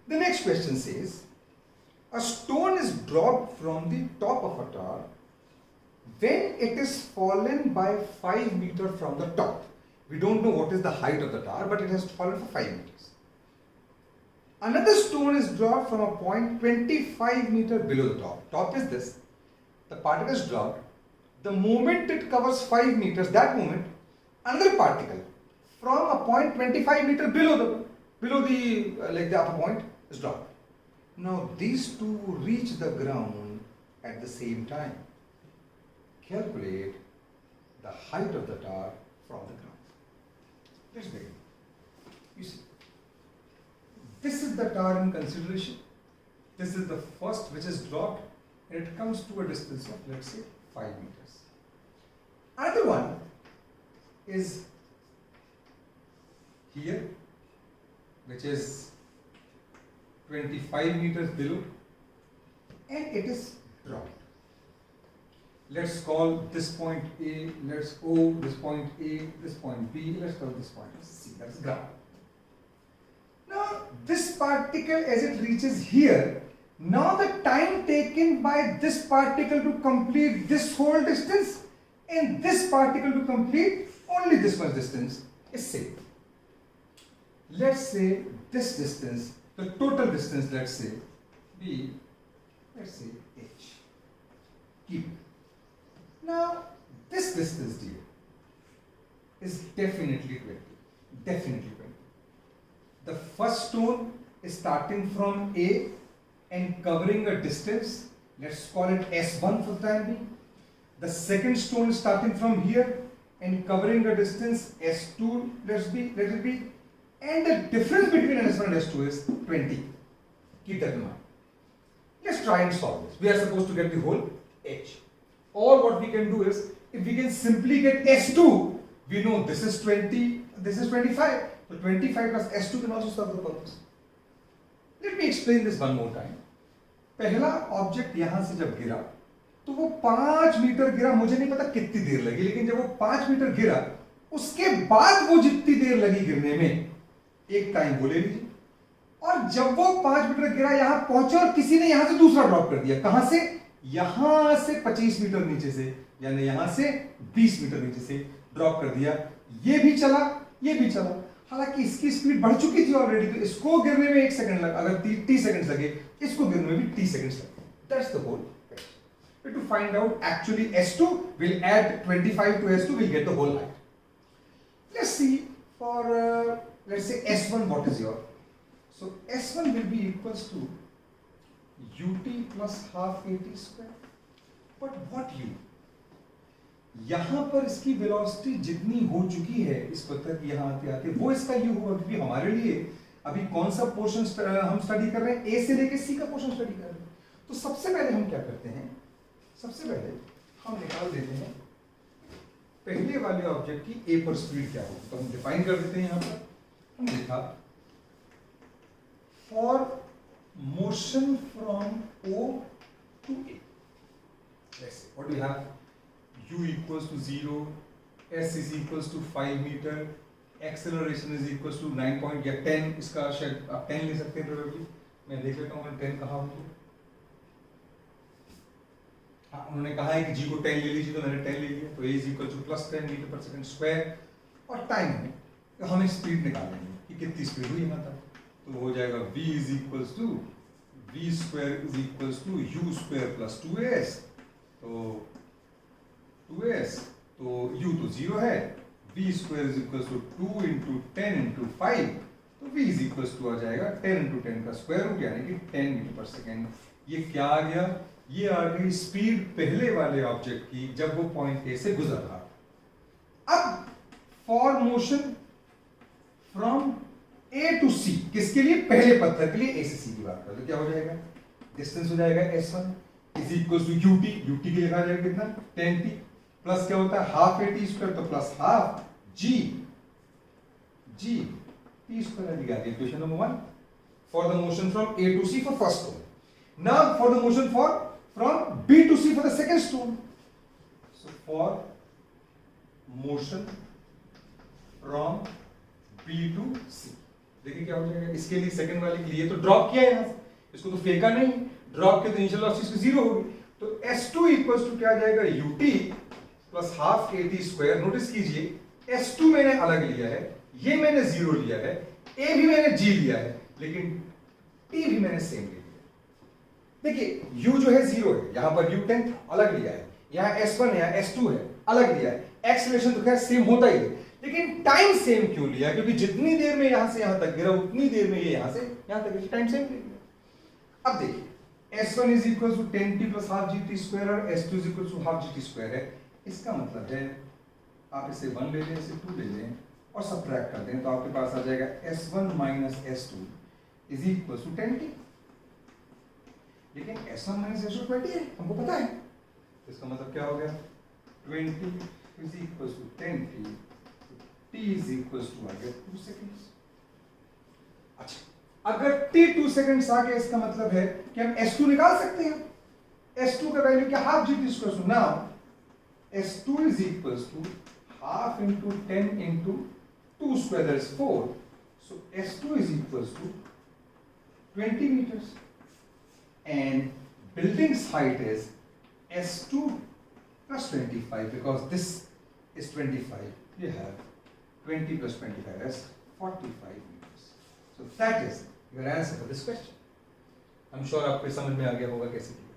The next question says, a stone is dropped from the top of a tower when it is fallen by 5 meters from the top. We don't know what is the height of the tower, but it has fallen for 5 meters. Another stone is dropped from a point 25 meters below the top. Top is this. The particle is dropped. The moment it covers 5 meters, that moment, another particle from a point 25 meters below the upper point is dropped. Now these two reach the ground at the same time. Calculate the height of the tower from the ground. Let's begin. You see, this is the tower in consideration. This is the first which is dropped, and it comes to a distance of, let's say, 5 meters. Another one is here, which is 25 meters below, and it is dropped. Let's call this point A, let's O, this point A, this point B, let's call this point C, that's ground. Now, this particle as it reaches here, now the time taken by this particle to complete this whole distance and this particle to complete only this much distance is same. Let's say this distance, the total distance, let's say B, let's say H. Keep it. Now, this distance dear is definitely 20. Definitely 20. The first stone is starting from A and covering a distance. Let's call it S1 for the time being. The second stone is starting from here and covering a distance S2, let it be. And the difference between S1 and S2 is 20. Keep that in mind. Let's try and solve this. We are supposed to get the whole H. Or what we can do is, if we can simply get S2, we know this is 20, this is 25. So 25 plus S2 can also serve the purpose. Let me explain this one more time. पहला object यहां से जब गिरा तो वो 5 metre गिरा, मुझे नहीं पता कितनी देर लगी, लेकिन जब वो 5 मीटर गिरा उसके बाद वो जितनी देर लगी गिरने में, एक टाइम वो ले लीजिए। और जब वो 5 मीटर गिरा यहां पहुंचे और किसी ने यहां से दूसरा ड्रॉप कर दिया, कहां से? यहां से 25 मीटर नीचे से, यानी यहां से 20 मीटर नीचे से ड्रॉप कर दिया। ये भी चला, ये भी चला। हालांकि इसकी स्पीड बढ़ चुकी थी ऑलरेडी, तो इसको गिरने में 1 सेकंड लगा, अगर 30 सेकंड लगे, इसको गिरने में भी 30 सेकंड लगे। That's the whole question. To find out actually S2, we'll add 25 to S2, we'll get the whole height. Let's see for let's say S1, what is your? So S1 will be equals to ut plus half at square. But what u? यहां पर इसकी velocity जितनी हो चुकी है इस पत्थर की यहां आते आते, वो इसका u होगा, क्योंकि हमारे लिए अभी कौन सा पोर्शन हम स्टडी कर रहे हैं? ए से लेके सी का पोर्शन स्टडी कर रहे हैं। तो सबसे पहले हम क्या करते हैं? सबसे पहले हम निकाल देते हैं पहले वाले ऑब्जेक्ट की ए पर स्पीड क्या होगी। तो हम डिफाइन कर देते हैं यहां पर, हम लिखा for motion from O to A, what we have, u equals to 0, s is equals to 5 meter, acceleration is equals to 9 point या 10, इसका शायद आप 10 ले सकते हैं प्रोबेबली। मैं देख लेता हूँ 10 कहाँ होगी। हाँ, उन्होंने कहा है कि g को 10 ले लीजिए, तो मैंने 10 ले लिया। तो a is equal to plus 10 metre पर सेकंड स्क्वायर, और टाइम है तो हमें स्पीड निकालेंगे कि कितनी स्पीड हुई यहाँ तक। तो हो जाएगा v is equals to v square is equals to u square plus 2s। तो 2s, तो u तो 0 है, v square is equals to 2 into 10 into 5, तो v is equals to आ जाएगा 10 into 10 का स्क्वायर रूट, यानी कि 10 मीटर पर सेकेंड। ये क्या आ गया? ये आ गई स्पीड पहले वाले ऑब्जेक्ट की जब वो पॉइंट ए से गुजर रहा। अब for motion from A to C, किसके लिए? पहले पत्थर के लिए, ए से सी की बात करें तो क्या हो जाएगा? डिस्टेंस हो जाएगा s1 is equal to ut, ut के लिखा जाएगा कितना? 10t, प्लस क्या होता है? हाफ ए टी स्क्वायर, तो plus half g t square आ गया। Equation number 1 for the motion from A to C for first stone. Now for the motion from B to C for the second stone. So for motion from B to C, देखिए क्या हो जाएगा, इसके लिए second वाले के लिए तो ड्रॉप किया है यहाँ से, इसको तो फेंका नहीं, ड्रॉप के तो इनिशियल वेलोसिटी इसकी जीरो होगी, तो S2 इक्वल्स टू क्या आ जाएगा, ut plus half at square. Notice कीजिए S2 मैंने अलग लिया है, ये मैंने जीरो लिया है, a भी मैंने g लिया है, लेकिन t भी मैंने सेम लिया है। देखिए u जो है जीरो है, यहां पर u10 अलग लिया है, यहाँ S1 है, S2 है, अलग लिया है, एक्सेलरेशन तो खैर सेम होता ही है, लेकिन टाइम सेम क्यों लिया, क्योंकि जितनी देर में यहां से यहां तक गिरा उतनी देर में ये यहां से यहां तक टाइम सेम लिया। अब देखिए S1 is equal to 10t plus half gt square और S2 is equal to half gt square है, इसका मतलब है आप इसे 1 ले लें, इसे 2 ले लें और सब्ट्रैक्ट कर दें, तो आपके पास आ जाएगा S1 minus S2 is equal to 10t, लेकिन S1 माइनस S2 20 है, हमको पता है, इसका मतलब क्या हो गया, 20 is equal to 10t, t is equal to आ गया 2 सेकेंड्स। अच्छा, अगर t 2 सेकेंड्स आ गया, इसका मतलब है कि हम S2 निकाल सकते हैं, S2 का वैल्यू क्या, half gt square, so now S2 is equals to half into 10 into 2 square, that is 4. So S2 is equals to 20 meters. And building's height is S2 plus 25, because this is 25. You have 20 plus 25, that's 45 meters. So that is your answer for this question. I'm sure आपको समझ में आ गया होगा कैसे किया।